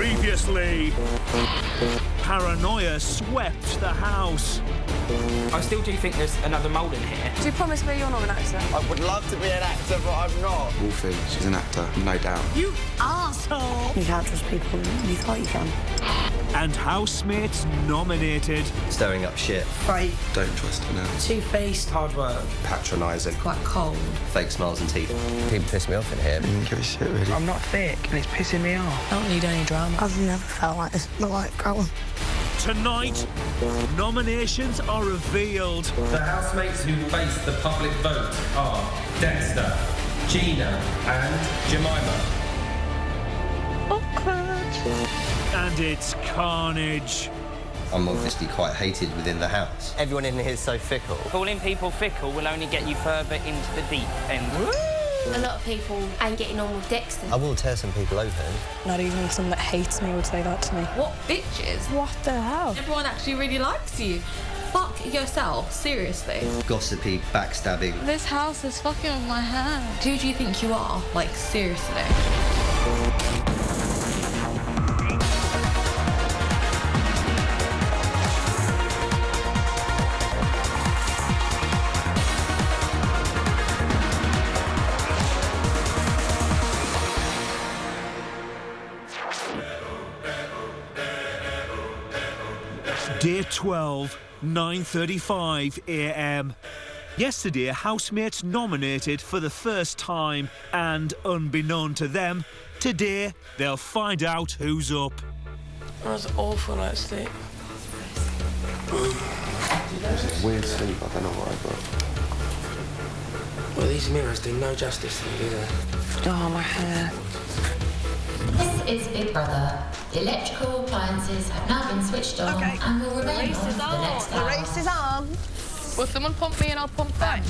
Previously, paranoia swept the house. I still do think there's another mole in here. Do you promise me you're not an actor? I would love to be an actor, but I'm not. Wolfie, she's an actor, no doubt. You arsehole! You can't trust people you thought you can. And housemates nominated. Stirring up shit. Right. Don't trust her now. Two-faced. Hard work. Patronising. Quite cold. Fake smiles and teeth. People piss me off in here. Didn't give a shit, really. I'm not thick and it's pissing me off. I don't need any drama. I've never felt like this in my life, Growing. Tonight, nominations are revealed. The housemates who face the public vote are Dexter, Gina and Jemima. And it's carnage. I'm obviously quite hated within the house. Everyone in here is so fickle. Calling people fickle will only get you further into the deep end. A lot of people ain't getting on with Dexter. I will tear some people open. Not even someone that hates me would say that to me. What bitches? What the hell? Everyone actually really likes you. Fuck yourself, seriously. Gossipy, backstabbing. This house is fucking with my hand. Who do you think you are? Like, seriously. Day 12, 9:35 a.m. Yesterday, housemates nominated for the first time, and unbeknown to them, today they'll find out who's up. That was awful night sleep. It's a weird sleep, I don't know what I got. Well, these mirrors do no justice to me, do they? Oh, my hair. This is Big Brother. The electrical appliances have now been switched on and will remain on for the next hour. The race is on. Will someone pump me and I'll pump them?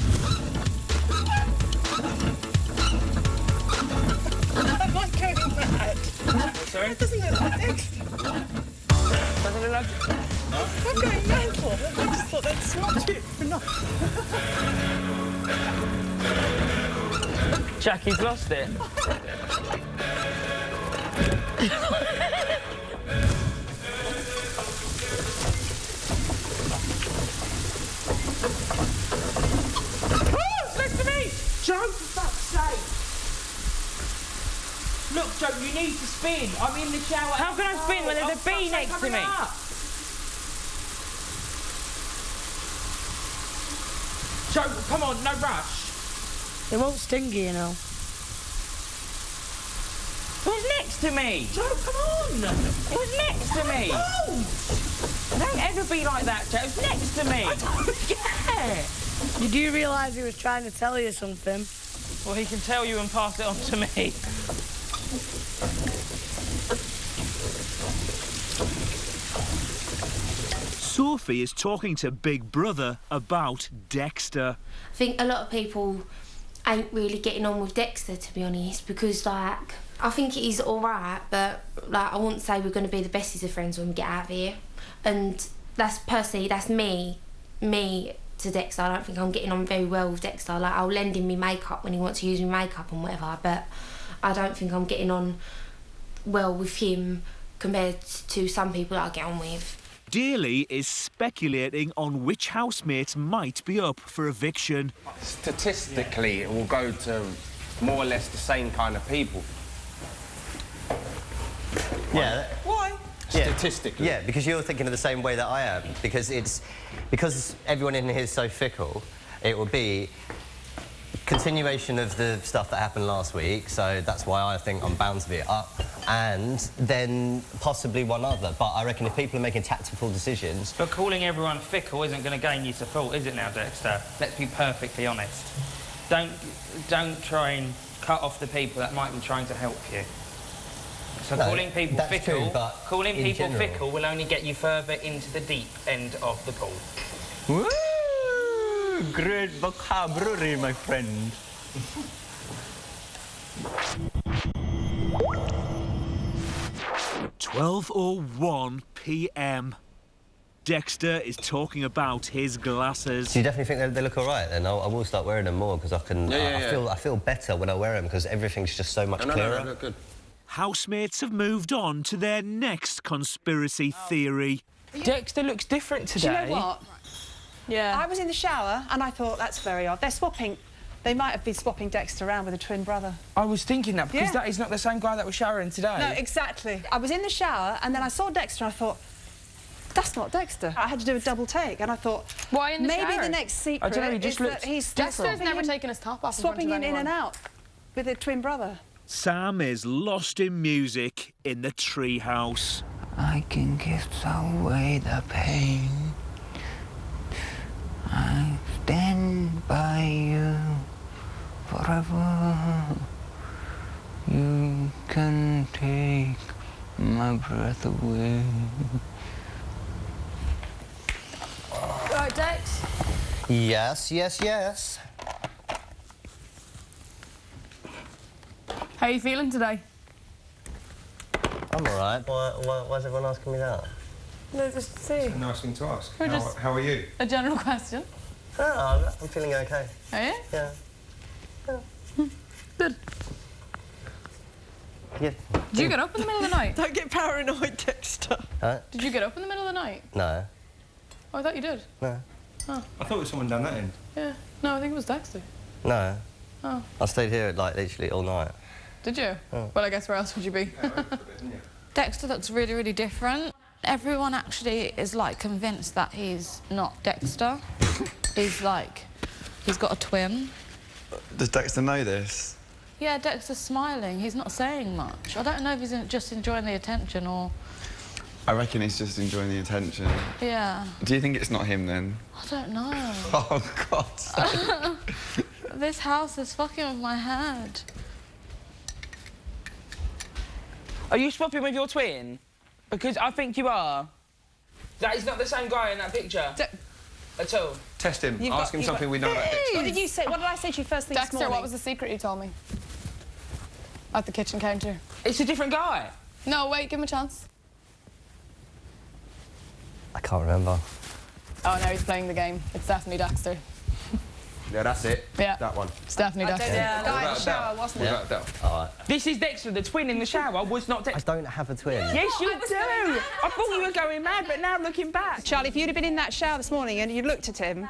I'm not going mad. Sorry? It doesn't look like Dexter. Doesn't it look... I'm going mad for it. I just thought they'd swapped it for nothing. Jackie's lost it. Next to me! Joe, for fuck's sake! Look, Joe, you need to spin. I'm in the shower. How can I spin when there's a bee next to me? Joe, come on, no rush. It won't sting you, you know. Who's next to me? Joe, come on! Who's next to me? No! Don't ever be like that, Joe. Who's next to me? I don't care! Did you realise he was trying to tell you something? Well, he can tell you and pass it on to me. Sophie is talking to Big Brother about Dexter. I think a lot of people ain't really getting on with Dexter, to be honest, because, like, I think it is all right, but, like, I wouldn't say we're going to be the besties of friends when we get out of here. And that's, personally, that's me to Dexter. I don't think I'm getting on very well with Dexter. Like, I'll lend him my makeup when he wants to use my makeup and whatever, but I don't think I'm getting on well with him compared to some people that I get on with. Daly is speculating on which housemates might be up for eviction. Statistically, it will go to more or less the same kind of people. Yeah. Why? Yeah. Statistically. Yeah, because you're thinking of the same way that I am. Because everyone in here is so fickle, it will be continuation of the stuff that happened last week, so that's why I think I'm bound to be up, and then possibly one other. But I reckon if people are making tactical decisions... But calling everyone fickle isn't going to gain you support, is it now, Dexter? Let's be perfectly honest. Don't try and cut off the people that might be trying to help you. So No, calling people that's fickle, true, but calling in people general- fickle will only get you further into the deep end of the pool. Woo! Great vocabulary, my friend. 12:01 p.m. Dexter is talking about his glasses. Do you definitely think they look all right, then? I will start wearing them more, because I can... I feel better when I wear them, because everything's just so much clearer. No, good. housemates have moved on to their next conspiracy theory. Dexter looks different Do today. you know what? Yeah. I was in the shower and I thought, that's very odd. They're swapping... They might have been swapping Dexter around with a twin brother. I was thinking that, because Yeah. that is not the same guy that was showering today. No, exactly. I was in the shower and then I saw Dexter and I thought, that's not Dexter. I had to do a double take and I thought, Why in the maybe shower? the next secret I don't know, he just is looked that he's Dexter's never taken his top off swapping in front in of and anyone. out with a twin brother. Sam is lost in music in the treehouse. I can gift away the pain. I stand by you forever. You can take my breath away. Right, Dex. Yes, yes, yes. How are you feeling today? I'm all right. Why is everyone asking me that? No, just see. Nice thing to ask. We're just- How are you? A general question. Oh, I'm feeling okay. Are you? Yeah. Good. Yeah. Did you get up in the middle of the night? Don't get paranoid, Dexter. Huh? Did you get up in the middle of the night? No. Oh, I thought you did. No. Oh, I thought it was someone down that end. yeah. No, I think it was Dexter. No. Oh. I stayed here like literally all night. Did you? Oh. Well, I guess where else would you be? Dexter looks really, really different. Everyone actually is, like, convinced that he's not Dexter. He's got a twin. Does Dexter know this? Yeah, Dexter's smiling. He's not saying much. I don't know if he's just enjoying the attention or... I reckon he's just enjoying the attention. Yeah. Do you think it's not him, then? I don't know. Oh, God. This house is fucking with my head. Are you swapping with your twin? Because I think you are. That is not the same guy in that picture. At all. Test him. You've Ask got- him you've something got- we know about Dexter. What did you say? What did I say to you first thing this Dexter, morning? what was the secret you told me? At the kitchen counter. It's a different guy. No, wait, give him a chance. I can't remember. Oh, now he's playing the game. It's definitely Dexter. Yeah, that's it. Yeah. That one. It's definitely Dexter. Yeah, guy in the Without shower, doubt. wasn't it? Without doubt. All right. This is Dexter. The twin in the shower was not I Dexter. don't have a twin. Yes, you do. I thought you were going mad, but now looking back. Charlie, if you'd have been in that shower this morning and you looked at him...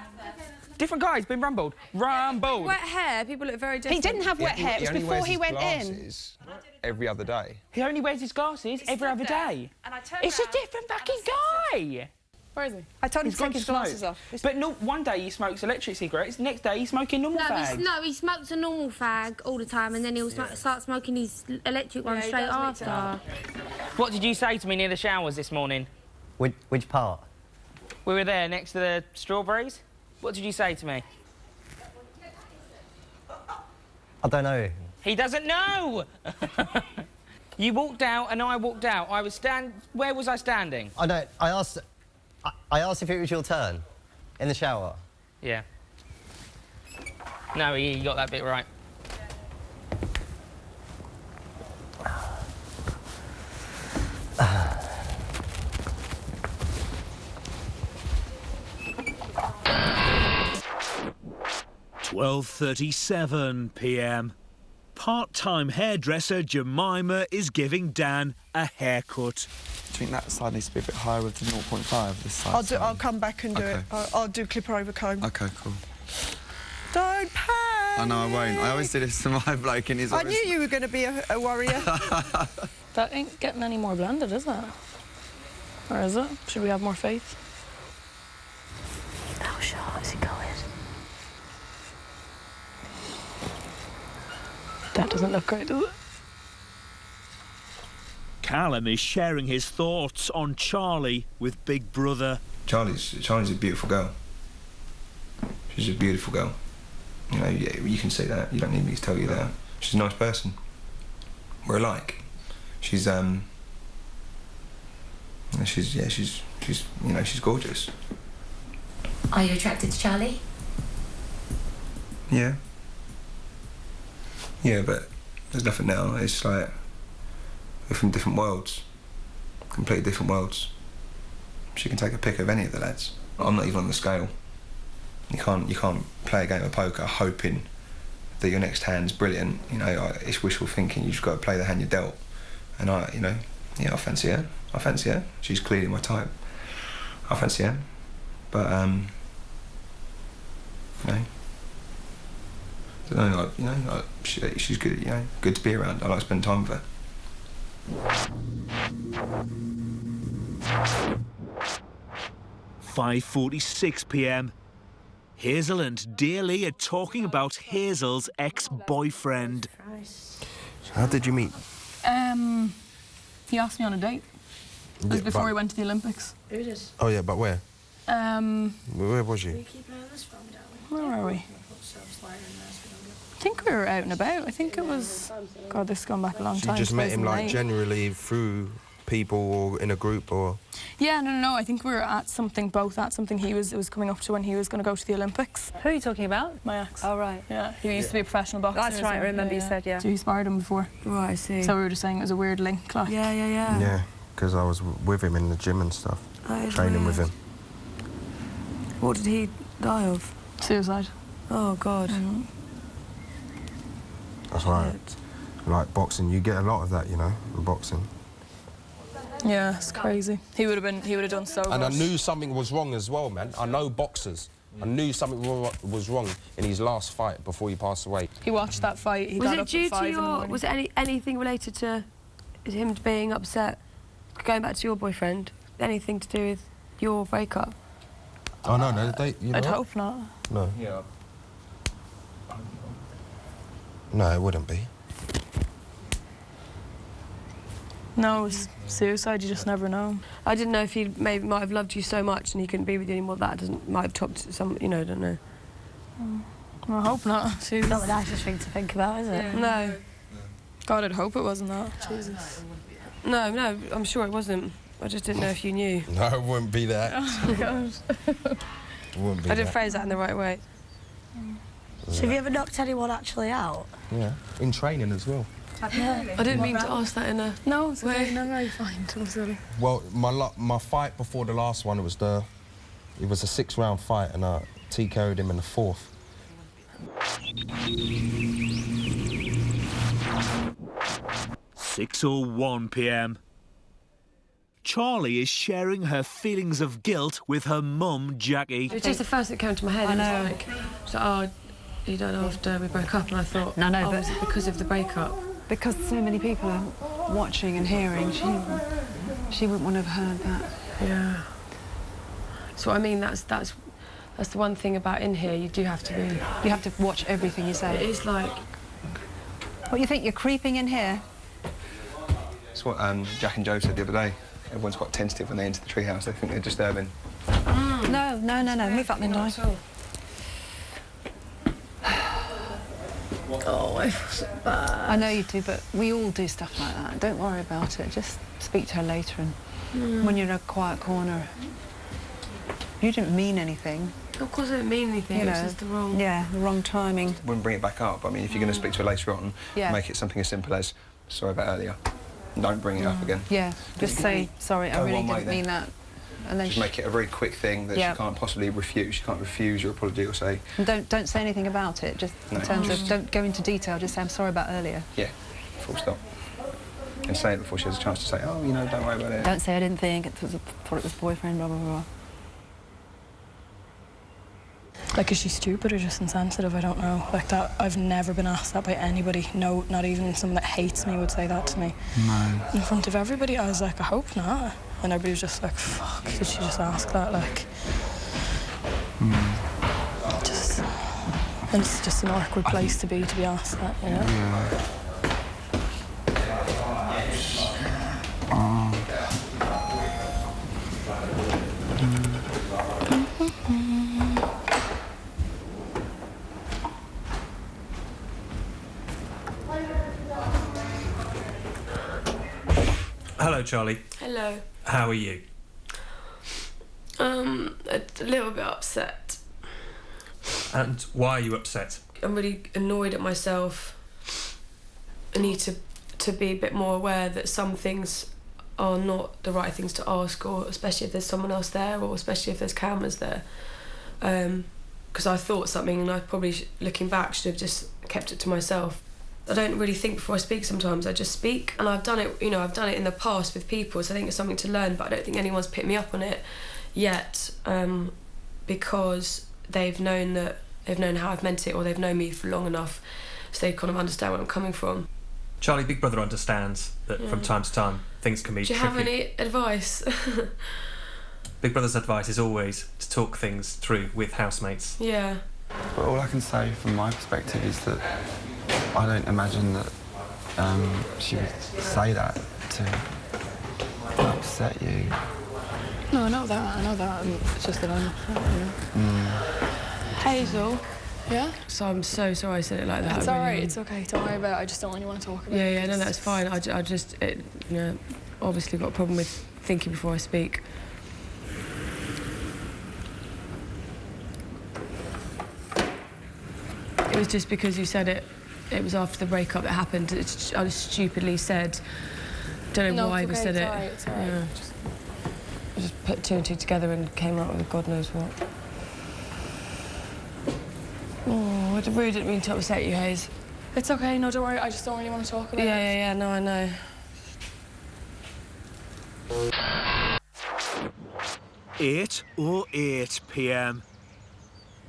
Different guy. He's been rumbled. Rumbled. Wet hair, people look very different. He didn't have wet hair. It was only before wears he his went in. glasses every other day. He only wears his glasses every other day. And I turned It's a round different fucking guy. Where is he? I told him He's to take gone his to smoke. glasses off. But no, one day he smokes electric cigarettes, next day he's smoking normal fags. He smokes a normal fag all the time and then he'll start smoking his electric one straight after. What did you say to me near the showers this morning? Which part? We were there next to the strawberries. What did you say to me? I don't know. He doesn't know! You walked out and I walked out. I was Where was I standing? I don't. I asked if it was your turn in the shower. Yeah. No, you got that bit right. £12:37 p.m. Part-time hairdresser Jemima is giving Dan a haircut. Do you think that side needs to be a bit higher with the 0.5? This side. I'll come back and do Okay. it. I'll do clipper over comb. Okay, cool. Don't panic. I know I won't. I always do this to my bloke and he's I always... knew you were going to be a warrior. That ain't getting any more blended, is it? Or is it? Should we have more faith? How short is it going? That doesn't look great, does it? Callum is sharing his thoughts on Charlie with Big Brother. Charlie's a beautiful girl. She's a beautiful girl. You know, you can see that. You don't need me to tell you that. She's a nice person. We're alike. She's gorgeous. Are you attracted to Charlie? Yeah. Yeah, but there's nothing now. It's like we're from different worlds, completely different worlds. She can take a pick of any of the lads. I'm not even on the scale. You can't play a game of poker hoping that your next hand's brilliant. You know, it's wishful thinking. You've just got to play the hand you're dealt. And I, you know, yeah, I fancy her. I fancy her. She's clearly my type. I fancy her. But, you know, I don't know, like, you know, like, she's good, you know, good to be around. I like to spend time with her. 5:46 p.m. Hazel and Dear Lee are talking about Hazel's ex-boyfriend. How did you meet? He asked me on a date. It was before we went to the Olympics. Who did? Oh yeah, but where? Where was you? Where were we? I think we were out and about. I think it was... God, this has gone back a long time. You just met him, like, 2008. generally through people or in a group, or...? Yeah, no. I think we were at something, both at something. It was coming up to when he was going to go to the Olympics. Who are you talking about? My ex. Oh, right. Yeah, he used to be a professional boxer. That's right, I remember you said, yeah. So he sparred him before. Right, I see. So we were just saying it was a weird link, like. Yeah. Yeah, because I was with him in the gym and stuff, Oh, training with him. What did he die of? Suicide. Oh, God. That's right. Like boxing, you get a lot of that, you know, with boxing. Yeah, it's crazy. He would have done so And good. I knew something was wrong as well, man. I know boxers. I knew something was wrong in his last fight before he passed away. He watched that fight. He Was got it up due at 5 to in the your... morning. Was it anything related to him being upset? Going back to your boyfriend, anything to do with your breakup? Oh, no, you know I'd what? hope not. No. Yeah. No, it wouldn't be. No, it's suicide. You just never know. I didn't know if he maybe might have loved you so much and he couldn't be with you anymore. That might have topped some, you know, I don't know. I hope not. Jesus. Not the nicest thing to think about, is it? Yeah. No. God, I'd hope it wasn't that. Jesus. No, I'm sure it wasn't. I just didn't know if you knew. No, it wouldn't be that. Oh, my God. It wouldn't be I didn't that. phrase that in the right way. So have you ever knocked anyone actually out? Yeah, in training as well. I didn't mean to ask that in a... No, it's okay. No, you're fine. Don't be silly. Well, my fight before the last one, it was a 6-round fight, and I TKO'd him in the 4th. 6:01 p.m. Charlie is sharing her feelings of guilt with her mum, Jackie. It was just the first that came to my head. I know. It was like, so, oh, he died after we broke up, and I thought, No, oh, but was it because of the breakup? Because so many people are watching and hearing, she wouldn't want to have heard that. Yeah. So I mean, that's the one thing about in here. You do have to be. You have to watch everything you say. It is like. What, you think you're creeping in here? It's what Jack and Joe said the other day. Everyone's quite tentative when they enter the treehouse. They think they're disturbing. No. Move up then, darling. Oh, I feel so bad. I know you do, but we all do stuff like that. Don't worry about it. Just speak to her later, and when you're in a quiet corner. You didn't mean anything. Of course, I didn't mean anything. You It was know, just the wrong. Yeah, the wrong timing. Wouldn't bring it back up. I mean, if you're going to speak to her later on, Yeah. make it something as simple as, sorry about earlier. Don't bring it up again. Yeah, just say, sorry, I Go really one way didn't then. mean that. And then Just make it a very quick thing that Yeah. she can't possibly refuse. She can't refuse your apology or say, and don't say anything about it, just in No. terms of, don't go into detail, just say, I'm sorry about earlier. yeah, full stop. And say it before she has a chance to say, oh, you know, don't worry about it. Don't say I didn't think, thought it was boyfriend, blah, blah, blah. Like, is she stupid or just insensitive? I don't know. Like that, I've never been asked that by anybody. No, not even someone that hates me would say that to me. No. In front of everybody, I was like, I hope not. And everybody was just like, fuck, did she just ask that? Like, just, and it's just an awkward place to be asked that, you know? Yeah. Hello, Charlie. Hello. How are you? A little bit upset. And why are you upset? I'm really annoyed at myself. I need to be a bit more aware that some things are not the right things to ask, or especially if there's someone else there, or especially if there's cameras there. Because I thought something, and I probably, looking back, should have just kept it to myself. I don't really think before I speak sometimes, I just speak. And I've done it, you know, I've done it in the past with people, so I think it's something to learn, but I don't think anyone's picked me up on it yet, because they've known how I've meant it, or they've known me for long enough, so they kind of understand where I'm coming from. Charlie, Big Brother understands that from time to time things can be tricky. Do you have any advice? Big Brother's advice is always to talk things through with housemates. Yeah. But all I can say from my perspective is that I don't imagine that she would say that to upset you. No, I know that. It's just that I'm upset, you know. Hazel, yeah? So I'm so sorry I said it like that. It's all right, it's okay. Don't worry about it. I just don't really want to talk about it. Yeah, no, that's fine. I just, you know, obviously got a problem with thinking before I speak. It was just because you said it. It was after the breakup that happened. I just stupidly said. Don't know why we said it. It's all right. Yeah. I just put two and two together and came up with God knows what. Oh, I really didn't mean to upset you, Hayes. It's okay. No, don't worry. I just don't really want to talk about it. Yeah. No, I know. Eight or 8 p.m.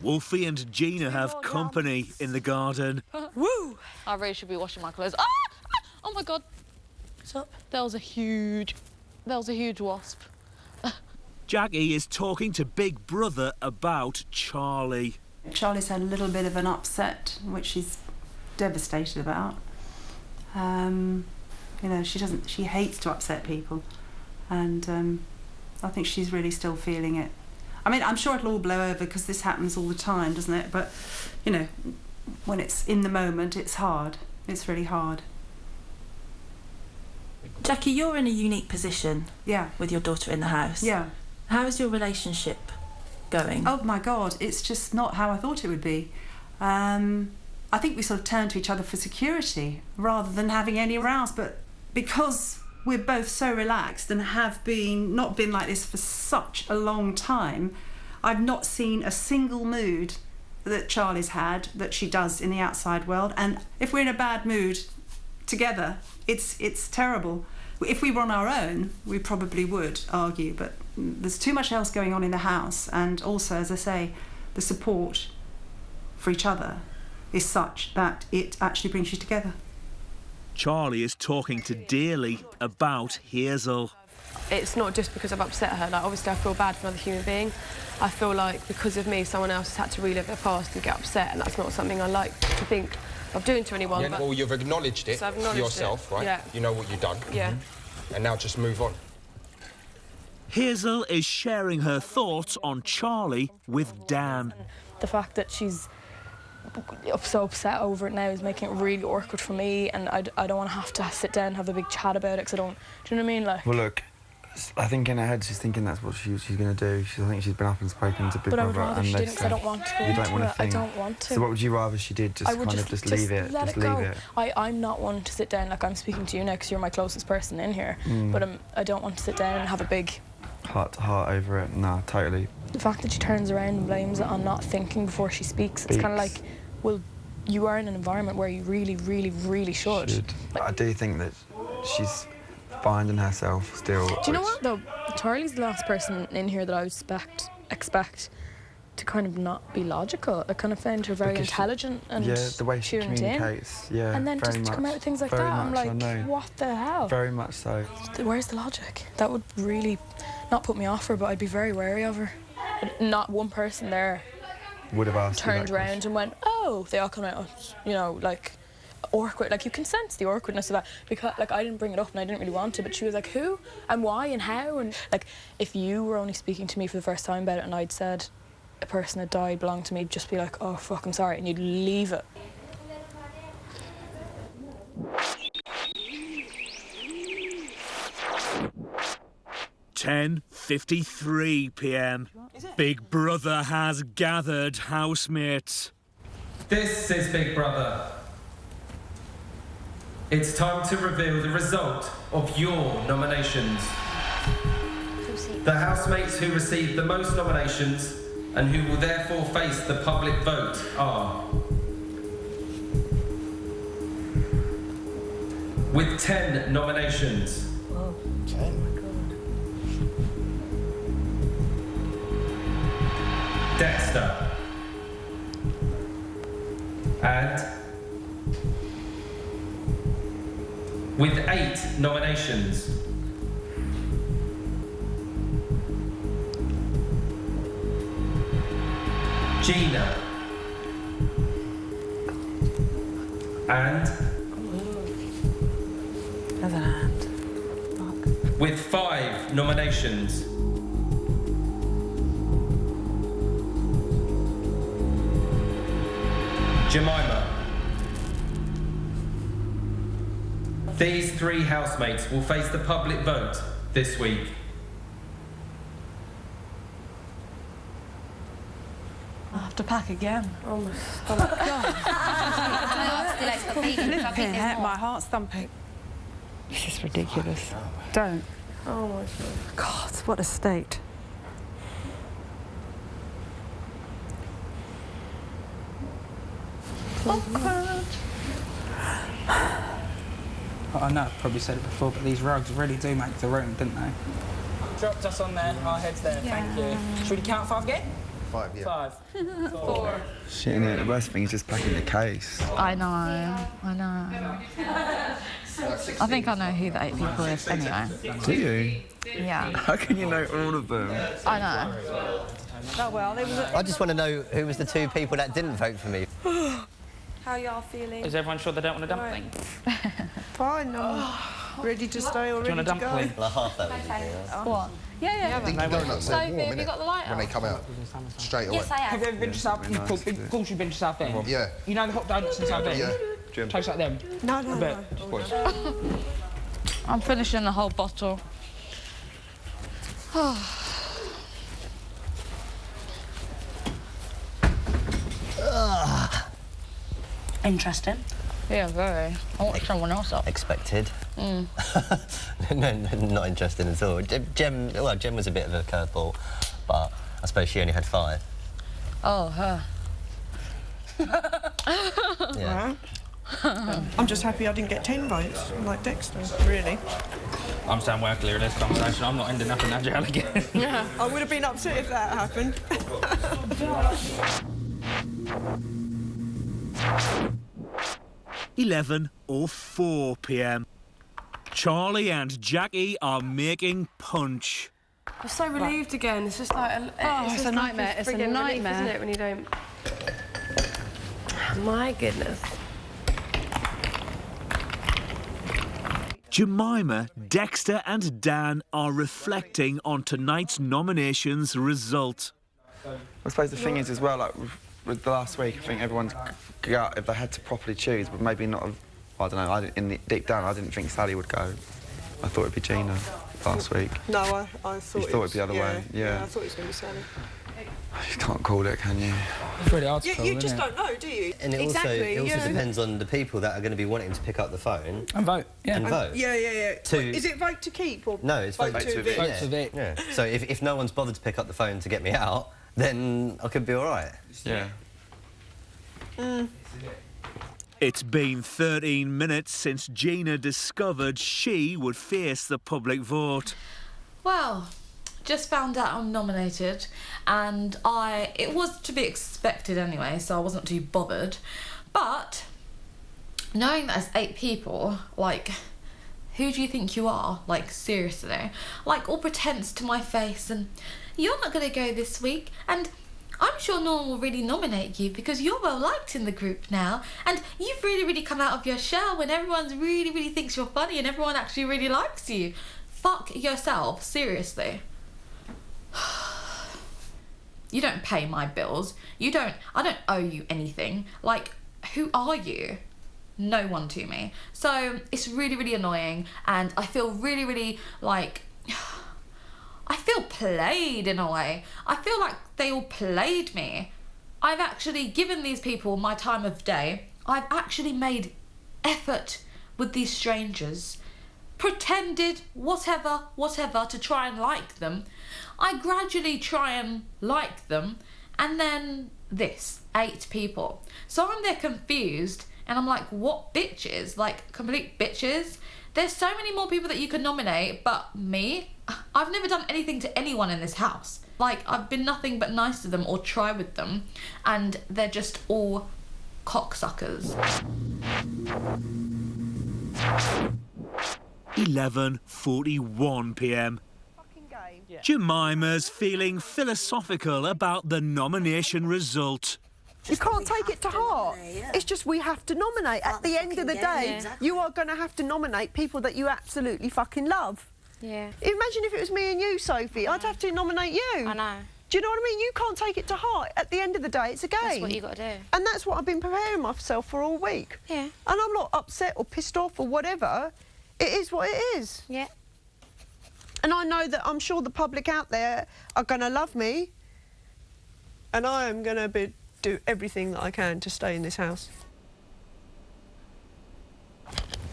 Wolfie and Gina have company in the garden. Woo! I really should be washing my clothes. Oh my God! What's up? There was a huge wasp. Jackie is talking to Big Brother about Charlie. Charlie's had a little bit of an upset, which she's devastated about. You know, she hates to upset people, and I think she's really still feeling it. I mean, I'm sure it'll all blow over because this happens all the time, doesn't it? But, you know, when it's in the moment, it's hard. It's really hard. Jackie, you're in a unique position. Yeah. With your daughter in the house. Yeah. How is your relationship going? Oh, my God, it's just not how I thought it would be. I think we sort of turn to each other for security rather than having any rows, but because we're both so relaxed and have not been like this for such a long time, I've not seen a single mood that Charlie's had that she does in the outside world. And if we're in a bad mood together, it's terrible. If we were on our own, we probably would argue, but there's too much else going on in the house. And also, as I say, the support for each other is such that it actually brings you together. Charlie is talking to Daly about Hazel. It's not just because I've upset her. Like, obviously I feel bad for another human being. I feel like because of me, someone else has had to relive their past and get upset, and that's not something I like to think of doing to anyone. Yeah, well, you've acknowledged it yourself, right? Yeah. You know what you've done. Yeah. And now just move on. Hazel is sharing her thoughts on Charlie with Dan. The fact that she's so upset over it now is making it really awkward for me, and I don't want to have to sit down and have a big chat about it, because I don't... Do you know what I mean? Like... Well, look, I think in her head she's thinking that's what she's going to do. I think she's been up and spoken to Big Brother. But I would rather she didn't, because I don't want to go into it. I don't want to. So what would you rather she did? Just kind of just leave it? Let it go. I'm not one to sit down, like I'm speaking to you now because you're my closest person in here, but I don't want to sit down and have a big... heart-to-heart over it. Nah, totally. The fact that she turns around and blames it on not thinking before she speaks, it's kind of like, well, you are in an environment where you really, really, really should. I do think that she's finding herself still. Do you know what, though? Charlie's the last person in here that I would expect to kind of not be logical. I kind of found her very intelligent and the way she communicates, and then just to come out with things like that, I'm like, what the hell? Very much so. Where's the logic? That would really not put me off her, but I'd be very wary of her. Not one person there would have asked turned around and went, oh, they all come out, you know, like, awkward. Like, you can sense the awkwardness of that, because, like, I didn't bring it up and I didn't really want to, but she was like, who and why and how, and, like, if you were only speaking to me for the first time about it and I'd said a person that died belonged to me, just be like, oh, fuck, I'm sorry, and you'd leave it. (10:53 p.m. Big Brother has gathered housemates. This is Big Brother. It's time to reveal the result of your nominations. The housemates who received the most nominations and who will therefore face the public vote are with 10 nominations. Oh, 10. Dexter. And with 8 nominations, Gina. And There's an hand. with 5 nominations, Jemima. These 3 housemates will face the public vote this week. I have to pack again. Oh my stomach. Flipping heck, my heart's thumping. This is ridiculous. Don't. Oh my God. God, what a state. I know I've probably said it before, but these rugs really do make the room, didn't they? Dropped us on there, our heads there, thank you. Should we count 5 again? 5, yeah. 5, 4. Shit, innit? The worst thing is just packing the case. I know. I think I know who the 8 people is anyway. Do you? Yeah. How can you know all of them? I know. Oh well, there was a... I just want to know who was the 2 people that didn't vote for me. How y'all feeling? Is everyone sure they don't want a dumpling? Fine, I'm ready to stay or Do you want a dumpling? Like half that was anything. What? Yeah. Dinky Donuts, they're warm, have you got the lighter? when they come out. Straight away. Yes, I have. Have you ever been to South End? Of course you've been to South End. Yeah. You know the hot donuts in South End? Yeah. Tastes like them. No. I'm finishing the whole bottle. Interesting. Yeah, very. I want someone else up. Expected. Mm. No, not interested at all. Jem was a bit of a curveball, but I suppose she only had 5. Oh, her. Yeah. I'm just happy I didn't get 10 votes, like Dexter, really. I'm staying well clear of this conversation. I'm not ending up in that jail again. Yeah. I would have been upset if that happened. 11:04 p.m. Charlie and Jackie are making punch. I'm so relieved again. It's just like it's a nightmare. It's a nightmare, isn't it? When you don't. My goodness. Jemima, Dexter and Dan are reflecting on tonight's nominations result. I suppose the thing is as well, like with the last week, I think everyone's gut, if they had to properly choose, but maybe not have, I don't know, deep down I didn't think Sally would go. I thought it'd be Gina last week. No, I thought You thought it'd be the other way? Yeah. I thought it was going to be Sally. You can't call it, can you? It's really hard to call, You just don't know, do you? And it also depends on the people that are going to be wanting to pick up the phone. And vote, yeah. And vote. Yeah. To- Is it vote to keep or No, it's vote to evict. Vote to evict. Yeah. So if no one's bothered to pick up the phone to get me out, then I could be all right. Yeah. It's been 13 minutes since Gina discovered she would face the public vote. Well, just found out I'm nominated, and it was to be expected anyway, so I wasn't too bothered. But knowing that it's 8 people, like, who do you think you are? Like, seriously. Like, all pretense to my face, and you're not gonna go this week, and I'm sure no one will really nominate you because you're well liked in the group now, and you've really come out of your shell when everyone's really thinks you're funny and everyone actually really likes you. Fuck yourself, seriously. You don't pay my bills. I don't owe you anything. Like, who are you? No one to me. So it's really annoying, and I feel really like I feel played in a way. I feel like they all played me. I've actually given these people my time of day. I've actually made effort with these strangers. Pretended whatever to try and like them. I gradually try and like them, and then this, 8 people. So I'm there confused, And I'm like, what bitches? Like, complete bitches? There's so many more people that you could nominate, but me? I've never done anything to anyone in this house. Like, I've been nothing but nice to them or try with them, and they're just all cocksuckers. 11:41 p.m. Jemima's feeling philosophical about the nomination result. You can't take it to heart. It's just we have to nominate. At the end of the day, you are going to have to nominate people that you absolutely fucking love. Yeah. Imagine if it was me and you, Sophie. I'd have to nominate you. I know. Do you know what I mean? You can't take it to heart. At the end of the day, it's a game. That's what you got to do. And that's what I've been preparing myself for all week. Yeah. And I'm not upset or pissed off or whatever. It is what it is. Yeah. And I know that I'm sure the public out there are going to love me. And I am going to do everything that I can to stay in this house.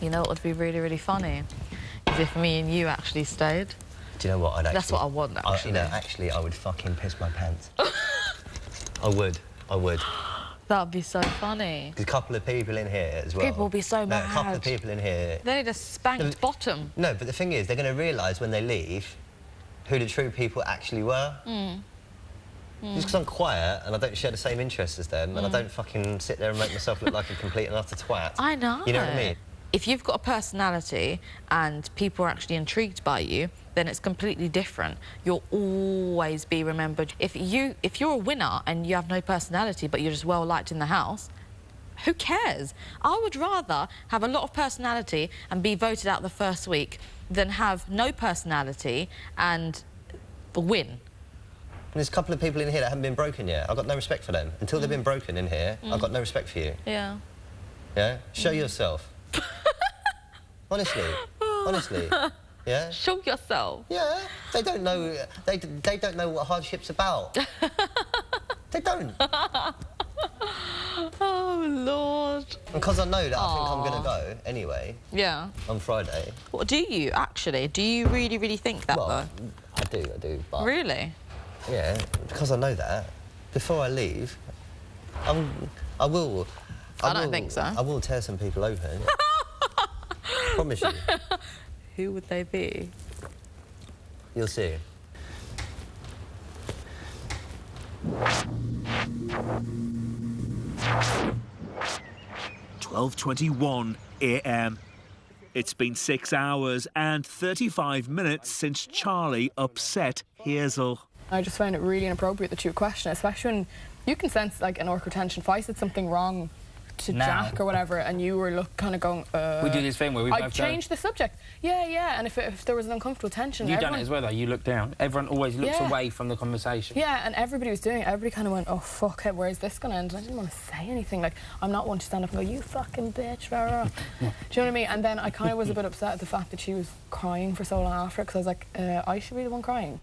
You know what would be really, really funny? Is if me and you actually stayed. Do you know what? That's what I want, actually. Actually, I would fucking piss my pants. I would. That would be so funny. There's a couple of people in here as well. People will be so mad. A couple of people in here. They need a spanked bottom. No, but the thing is, they're going to realise when they leave who the true people actually were. Just because I'm quiet and I don't share the same interests as them and I don't fucking sit there and make myself look like a complete and utter twat. I know. You know what I mean? If you've got a personality and people are actually intrigued by you, then it's completely different. You'll always be remembered. If you're a winner and you have no personality but you're just well liked in the house, who cares? I would rather have a lot of personality and be voted out the first week than have no personality and win. There's a couple of people in here that haven't been broken yet. I've got no respect for them. Until they've been broken in here, I've got no respect for you. Yeah. Yeah? Show yourself. Honestly. Yeah? Show yourself. Yeah. They don't know. They don't know what hardship's about. They don't. Oh Lord. Because I know that I think I'm going to go anyway. Yeah. On Friday. What do you actually? Do you really, really think that though? I do. But really? Yeah. Because I know that. Before I leave, I will. I don't think so. I will tear some people open. Promise you. Who would they be? You'll see. (12:21 a.m. It's been 6 hours and 35 minutes since Charlie upset Hazel. I just found it really inappropriate that you would question it, especially when you can sense like an awkward tension. If I said something wrong to Jack or whatever and you were kind of going, We do this thing where we both changed the subject. Yeah, and if there was an uncomfortable tension... You've done it as well, though. You look down. Everyone always looks away from the conversation. Yeah, and everybody was doing it. Everybody kind of went, oh, fuck it, where's this going to end? And I didn't want to say anything. Like, I'm not one to stand up and go, you fucking bitch, rah, rah. Do you know what I mean? And then I kind of was a bit upset at the fact that she was crying for so long after it, because I was like, I should be the one crying.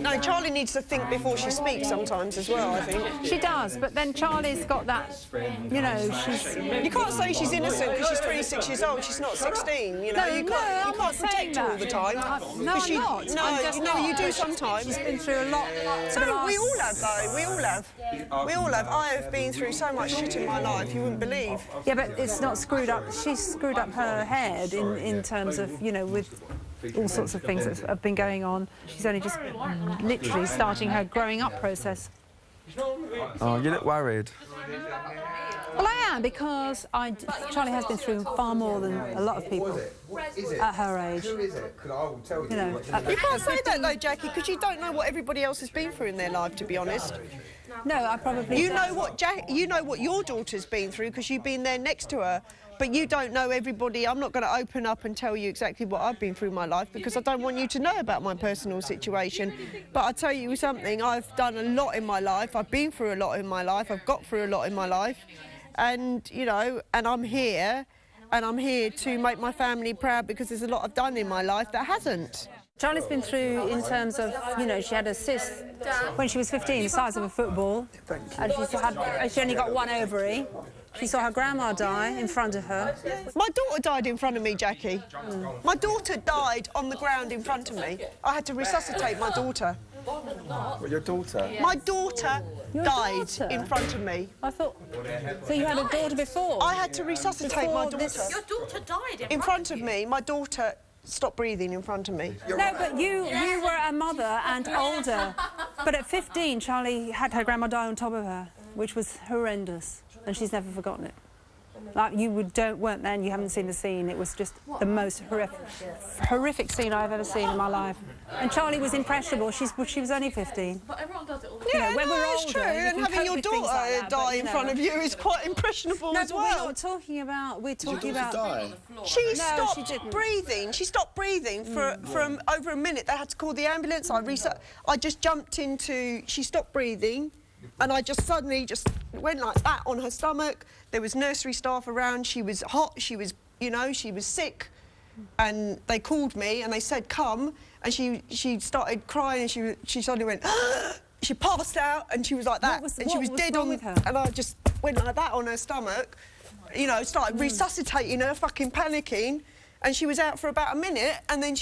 No, Charlie needs to think before she speaks sometimes as well, I think. She does, but then Charlie's got that, you know, she's... You can't say she's innocent because she's 26 years old, she's not 16, you know. No, you can't protect her all the time. No, I'm not. No, you do sometimes. She's been through a lot. No, we all have, though. We all have. We all have. I have been through so much shit in my life, you wouldn't believe. Yeah, but it's not screwed up. She's screwed up her head in terms of, you know, with all sorts of things that have been going on. She's only just literally starting her growing up process. Oh, you look worried. Well, I am, because Charlie has been through far more than a lot of people at her age. You know, you can't say that though, Jackie, because you don't know what everybody else has been through in their life, to be honest. No, I probably You know what your daughter's been through because you've been there next to her. But you don't know everybody. I'm not going to open up and tell you exactly what I've been through in my life because I don't want you to know about my personal situation. But I'll tell you something, I've done a lot in my life. I've been through a lot in my life. I've got through a lot in my life. And, you know, and I'm here. And I'm here to make my family proud because there's a lot I've done in my life that hasn't. Charlie's been through in terms of, you know, she had a cyst when she was 15, the size of a football. And she only got one ovary. She saw her grandma die in front of her. My daughter died in front of me, Jackie. My daughter died on the ground in front of me. I had to resuscitate my daughter. What, your daughter? My daughter died in front of me. I thought... So you had a daughter before? I had to resuscitate my daughter. Your daughter died in front of me. My daughter stopped breathing in front of me. No, but you were a mother and older. But at 15, Charlie had her grandma die on top of her, which was horrendous, and she's never forgotten it. Like, you weren't then, you haven't seen the scene. It was just the most horrific scene I've ever seen in my life. And Charlie was impressionable. She was only 15. But everyone does it all the Yeah, time. when we're older, it's true. And having your daughter die in front of you is quite impressionable as well. No, but we're not talking about... We're talking about... She stopped breathing. She stopped breathing for over a minute. They had to call the ambulance. I just jumped into... She stopped breathing. And I just suddenly went like that on her stomach. There was nursery staff around. She was hot. She was, you know, she was sick. And they called me and they said, come. And she started crying and she suddenly went, she passed out and she was like that. And she was dead on with her. And I just went like that on her stomach, you know, started resuscitating her, fucking panicking. And she was out for about a minute and then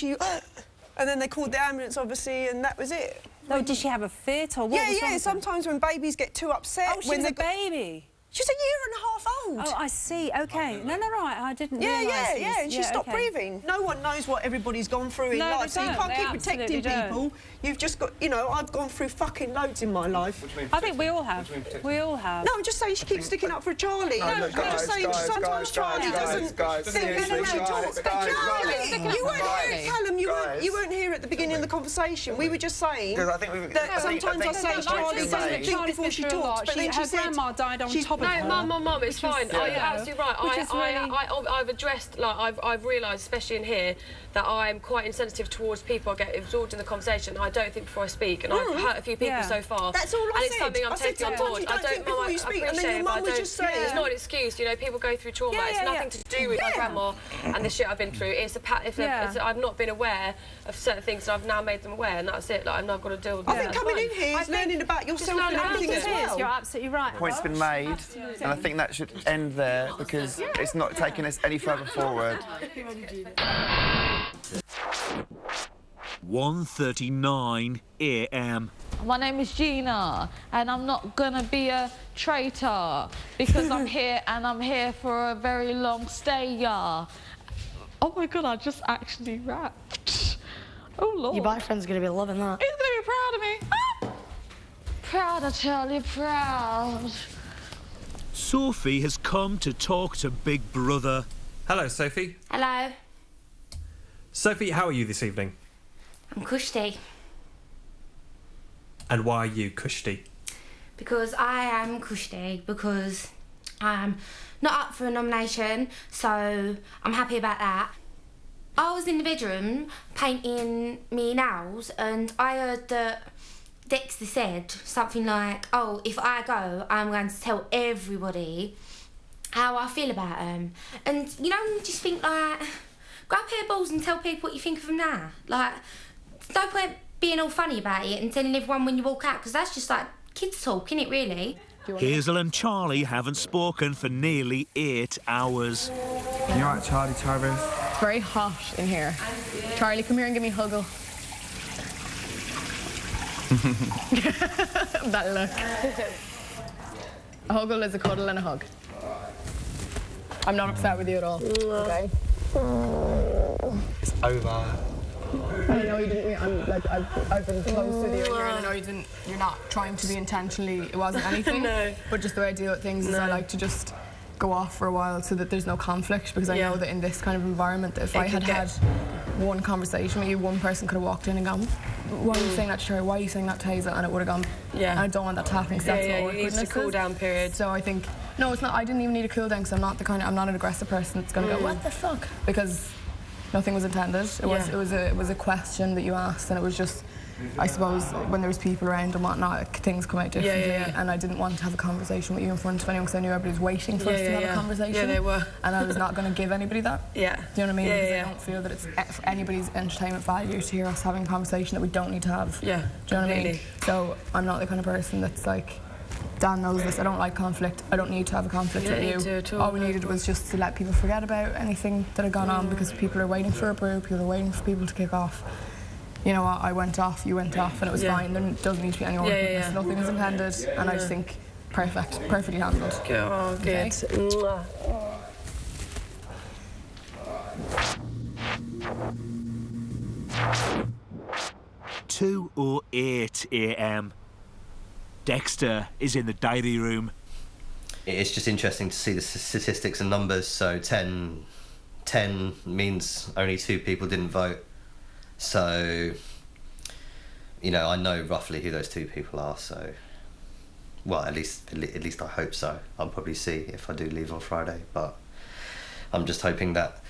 and then they called the ambulance, obviously, and that was it. No, did she have a fit or what? Yeah, sometimes when babies get too upset... Oh, she was a baby? She was a year and a half old. Oh, I see, OK. No, right, I didn't realise. Yeah, and she stopped breathing. No one knows what everybody's gone through in life, so you can't keep protecting people. You've just got, you know, I've gone through fucking loads in my life. I think we all have. We all have. No, I'm just saying she keeps sticking up for Charlie. No, I'm just saying sometimes Charlie doesn't... You weren't here, Callum, you weren't here at the beginning of the conversation. We were just saying that sometimes I say Charlie doesn't think before she talks, but then she said... Her grandma died on top of her. No, Mum, it's fine. You're absolutely right. I've addressed, like, I've realised, especially in here, that I'm quite insensitive towards people. I get absorbed in the conversation. I don't think before I speak, and I've hurt a few people so far. That's all I said. And it's something I'm taking on board. I don't before you speak, and then your mum was just saying... It's not an excuse, you know, people go through trauma. It's nothing to do with my grandma and the shit I've been through. It's I've not been aware of certain things, and I've now made them aware, and that's it. Like, I'm not going to deal with it. I think coming in here is learning about yourself and everything as well. You're absolutely right. Point's been made, and I think that should end there because it's not taking us any further forward. 1:39 a.m. My name is Gina, and I'm not gonna be a traitor because I'm here and I'm here for a very long stay, yeah. Oh my God, I just actually rapped. Oh Lord. Your boyfriend's gonna be loving that. He's gonna be proud of me. Ah! Proud, I tell you, proud. Sophie has come to talk to Big Brother. Hello, Sophie. Hello. Sophie, how are you this evening? I'm Kushti. And why are you Kushti? Because I am Kushti, because I'm not up for a nomination, so I'm happy about that. I was in the bedroom painting me nails and I heard that Dexter said something like, oh, if I go, I'm going to tell everybody how I feel about them. And, you know, you just think, like, grab hair balls and tell people what you think of them now. Like, no point being all funny about it and telling everyone when you walk out, because that's just like kids talk, innit, really? Hazel and Charlie haven't spoken for nearly 8 hours. You all right, Charlie Travis? It's very hot in here. Charlie, come here and give me a huggle. That look. A huggle is a cuddle and a hug. I'm not upset with you at all. Okay. It's over. I know you didn't. I've been close with you, and I know you're not trying to be intentionally. It wasn't anything. No. But just the way I deal with things is I like to just go off for a while so that there's no conflict, because I know that in this kind of environment, that if I had one conversation with you, one person could have walked in and gone, why are you saying that to Sherry? Why are you saying that to Hazel? And it would have gone. Yeah. And I don't want that to happen, because that's what awkwardness needs a cool down period. So I think no, it's not. I didn't even need a cool down, because I'm not an aggressive person that's going to go, what the fuck? Because nothing was intended. It was a question that you asked, and it was just, I suppose, when there was people around and whatnot, things come out differently. And I didn't want to have a conversation with you in front of anyone, because I knew everybody was waiting for us to have a conversation. Yeah, they were. And I was not going to give anybody that. Yeah. Do you know what I mean? Because I don't feel that it's for anybody's entertainment value to hear us having a conversation that we don't need to have. Yeah. Do you know what I mean? So I'm not the kind of person that's like, Dan knows this, I don't like conflict. I don't need to have a conflict with you. All we needed was just to let people forget about anything that had gone on, because people are waiting for a brew, people are waiting for people to kick off. you know what, I went off, you went off, and it was fine. There doesn't need to be any awkwardness. Nothing was intended, and I just think perfectly handled. Oh, good. Mwah. 2:08 a.m. Dexter is in the diary room. It's just interesting to see the statistics and numbers. So 10 means only 2 people didn't vote. So, you know, I know roughly who those 2 people are. So, well, at least I hope so. I'll probably see if I do leave on Friday. But I'm just hoping that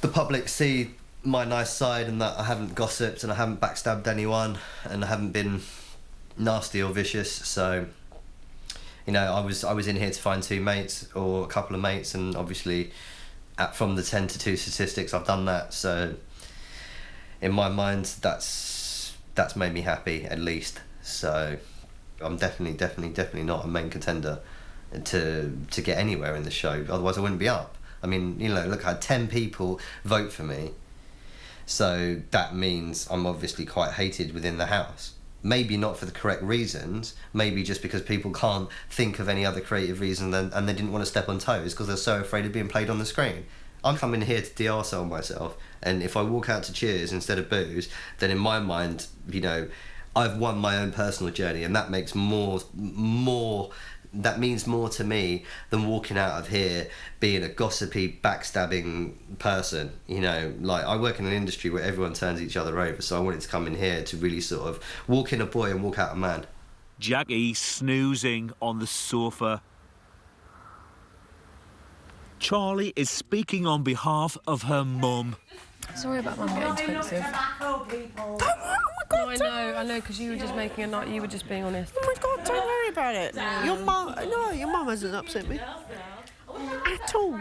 the public see my nice side and that I haven't gossiped and I haven't backstabbed anyone and I haven't been nasty or vicious. So, you know, I was in here to find 2 mates or a couple of mates, and obviously from the 10 to 2 statistics I've done that. So in my mind that's made me happy, at least. So I'm definitely not a main contender to get anywhere in the show, otherwise I wouldn't be up. I mean, you know, look, I had 10 people vote for me, so that means I'm obviously quite hated within the house. Maybe not for the correct reasons, maybe just because people can't think of any other creative reason and they didn't want to step on toes because they're so afraid of being played on the screen. I'm coming here to de-arsehole myself, and if I walk out to cheers instead of boos, then in my mind, you know, I've won my own personal journey, and that makes that means more to me than walking out of here being a gossipy, backstabbing person. You know, like, I work in an industry where everyone turns each other over, so I wanted to come in here to really sort of walk in a boy and walk out a man. Jackie snoozing on the sofa. Charlie is speaking on behalf of her mum. Sorry about Mum getting defensive. Oh my God, No, I know, because you were just making a night. You were just being honest. Oh my God, don't worry about it. Your mum hasn't upset me at all.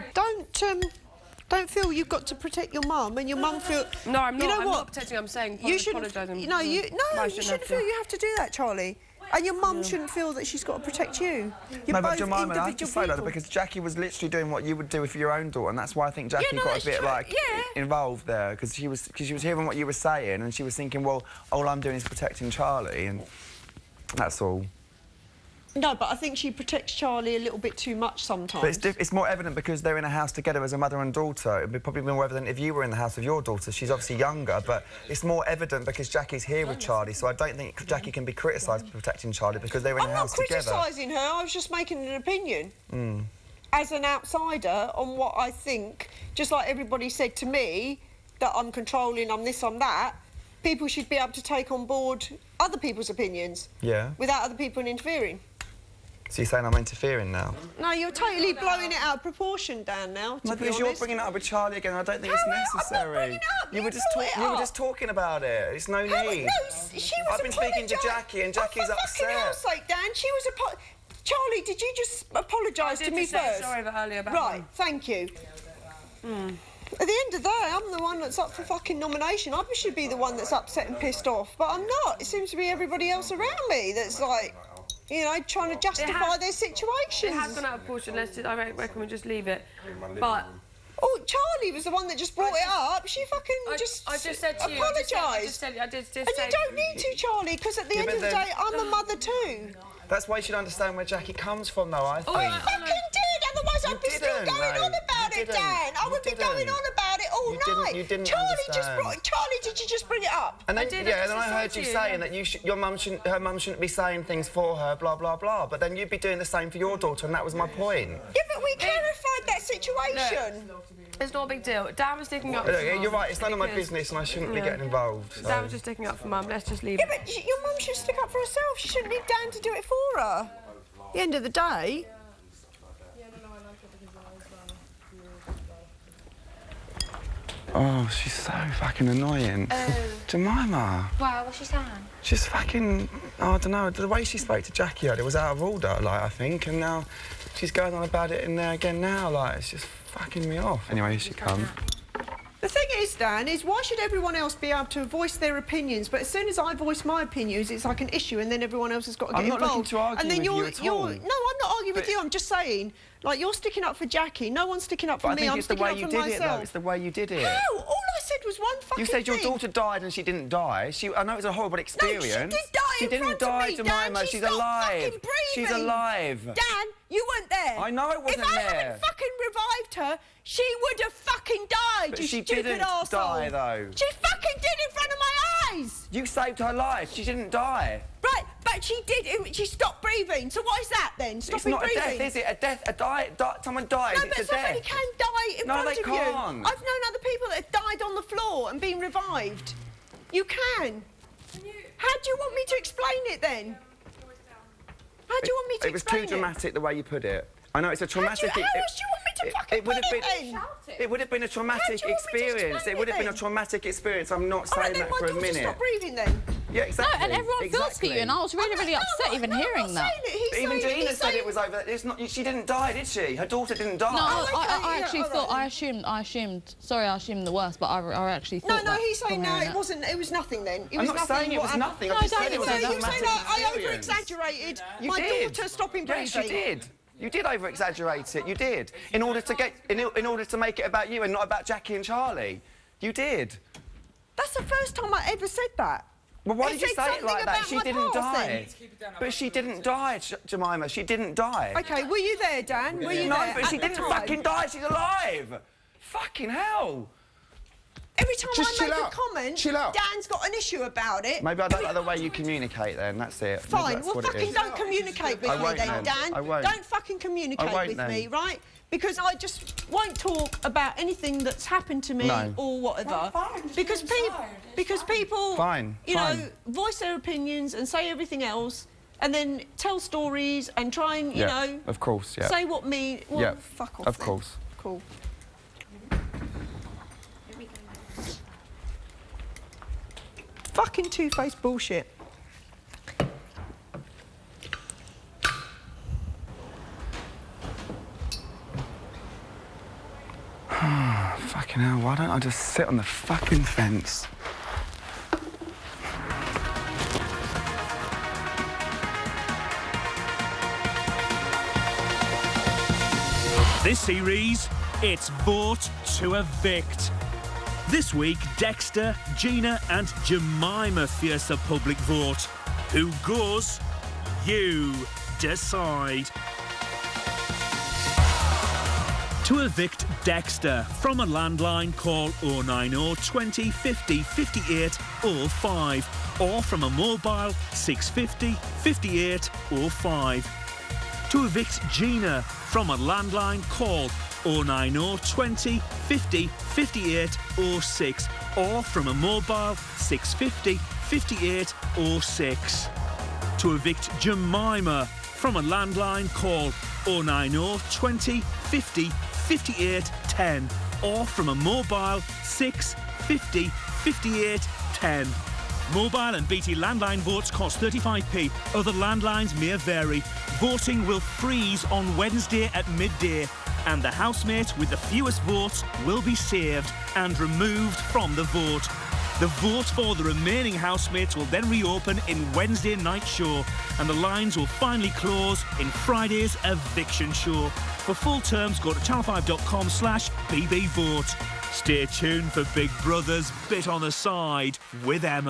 Don't feel you've got to protect your mum, and your mum feel. No, I'm not. You know I'm what? not protecting. I'm saying You shouldn't. apologising. You shouldn't feel you have to do that, Charlie. And your mum shouldn't feel that she's got to protect you. You're No, both but Jemima, I have to individual say that people. because Jackie was literally doing what you would do for your own daughter, and that's why I think Jackie got a bit involved there, because she was hearing what you were saying, and she was thinking, well, all I'm doing is protecting Charlie, and that's all. No, but I think she protects Charlie a little bit too much sometimes. But it's more evident because they're in a house together as a mother and daughter. It'd be probably more evident if you were in the house with your daughter. She's obviously younger, but it's more evident because Jackie's here with Charlie, so I don't think Jackie can be criticised for protecting Charlie because they're in a house together. I'm not criticising her, I was just making an opinion. As an outsider on what I think, just like everybody said to me, that I'm controlling, I'm this, I'm that, people should be able to take on board other people's opinions. Yeah. Without other people interfering. So you're saying I'm interfering now? No, you're totally blowing it out of proportion, Dan, now, to No, be because honest. you're bringing it up with Charlie again. I don't think it's necessary. I'm not bringing it up. You were just talking about it. It's no need. No, she was I've been speaking to Jackie, and Jackie's for upset. fucking hell's sake, Dan, she was Charlie, did you just apologise to me first? Sorry about earlier about Right, thank you. At the end of the day, I'm the one that's up for fucking nomination. I should be the one that's upset and pissed off, but I'm not. It seems to be everybody else around me that's like, you know, trying to justify their situations. It has gone out of proportion. I reckon we just leave it. But. Oh, Charlie was the one that just brought it up. She fucking I just said to you. apologised. I did and you don't need to, Charlie, because at the end of the day, I'm a mother too. That's why you should understand where Jackie comes from, though, I think. I fucking did, otherwise I'd be still going on about it, Dan. I would be going on about it all night. You didn't Charlie understand. Charlie, did you just bring it up? And then, and then I heard you saying that her mum shouldn't be saying things for her, blah, blah, blah. But then you'd be doing the same for your daughter, and that was my point. Yeah, but we clarified that situation. It's not a big deal. Dan was sticking up for You're Mum right, it's none of my business, and I shouldn't be getting involved. So. Dan was just sticking up for Mum. Let's just leave it. Yeah, but your mum should stick up for herself. She shouldn't need Dan to do it for her. At the end of the day... Oh, she's so fucking annoying. Jemima. Wow, what's she saying? She's fucking... I don't know, the way she spoke to Jackie earlier was out of order, like, I think, and now she's going on about it in there again now, like, it's just fucking me off. Anyway, here she comes. The thing is, Dan, is why should everyone else be able to voice their opinions, but as soon as I voice my opinions, it's like an issue, and then everyone else has got to get involved. I'm not looking to argue and then with you at all. No, I'm not arguing with you. I'm just saying, like, you're sticking up for Jackie. No one's sticking up for me. I'm sticking up for myself. But I think it's the way you did it, though. It's the way you did it. How? All I said was one fucking You said your thing. daughter died and she didn't die. I know it was a horrible experience. No, she did die She in didn't front of die, me, Jemima. Dan. She's stopped alive. fucking breathing. She's alive. Dan, you weren't there. I know I wasn't If I there. hadn't fucking revived her, she would have fucking died, But you she stupid didn't arsehole. die, though. She fucking did in front of my eyes. You saved her life. She didn't die. Right, but she did. She stopped breathing. So what is that then? It's Stopping not breathing? a death, is it? A death, someone dies, No, it's but a somebody death. can die in No, front they of can't. you. I've known other people that have died on the floor and been revived. You can. How do you want me to explain it then? How do you want me to It was explain too dramatic the way you put it. I know it's a traumatic... How else do you want me to fucking would put have it been, then? It would have been a traumatic How do you want me to experience. explain It would it have been a then? traumatic experience. I'm not All right, saying then that why for a don't you minute. stop breathing then? Yeah, exactly. No, and everyone feels for you, and I was really, really upset even hearing that. But even Gina said it was over. It's not. She didn't die, did she? Her daughter didn't die. No, Oh, I actually thought, I assumed, sorry, I assumed the worst, but I actually thought No, that he's saying from no, hearing it wasn't. It was nothing then. It I'm was not nothing saying it what was happened. nothing. I've just said it was a You saying traumatic I experience. over-exaggerated You my did. daughter stopping breathing? Yes, you did. You did over-exaggerate it. You did. In order to make it about you and not about Jackie and Charlie. You did. That's the first time I ever said that. Well, why It did you said say it something like that? about She my didn't past die. then. But she didn't die, Jemima. She didn't die. Okay, were you there, Dan? Were you No, there? but she at the didn't time? fucking die. She's alive. Fucking hell. Every time Just I make chill a out. comment, Chill out. Dan's got an issue about it. Maybe I don't like the way you communicate then, that's it. Maybe Fine, that's well what it fucking is. don't communicate with I me won't then, then. Dan. I won't. Don't fucking communicate I won't with then. me, right? Because I just won't talk about anything that's happened to me No. or whatever. Because people, Fine, you fine. know, voice their opinions and say everything else, and then tell stories and try and, you know, of course, yeah. say what me. Well, Yeah, fuck off. of then. course. Cool. Fucking two-faced bullshit. Fucking hell, why don't I just sit on the fucking fence? This series, it's Vote to Evict. This week, Dexter, Gina and Jemima face a public vote. Who goes? You decide. To evict Dexter, from a landline, call 090 20 50 58 05 or from a mobile 650 58 05. To evict Gina, from a landline, call 090 20 50 58 06 or from a mobile 650 58 06. To evict Jemima, from a landline, call 090 20 50 58 10 or from a mobile 650 58 10. Mobile and BT landline votes cost 35p. Other landlines may vary. Voting will freeze on Wednesday at midday, and the housemate with the fewest votes will be saved and removed from the vote. The vote for the remaining housemates will then reopen in Wednesday night show, and the lines will finally close in Friday's eviction show. For full terms, go to channel5.com/bbvote. Stay tuned for Big Brother's Bit on the Side with Emma.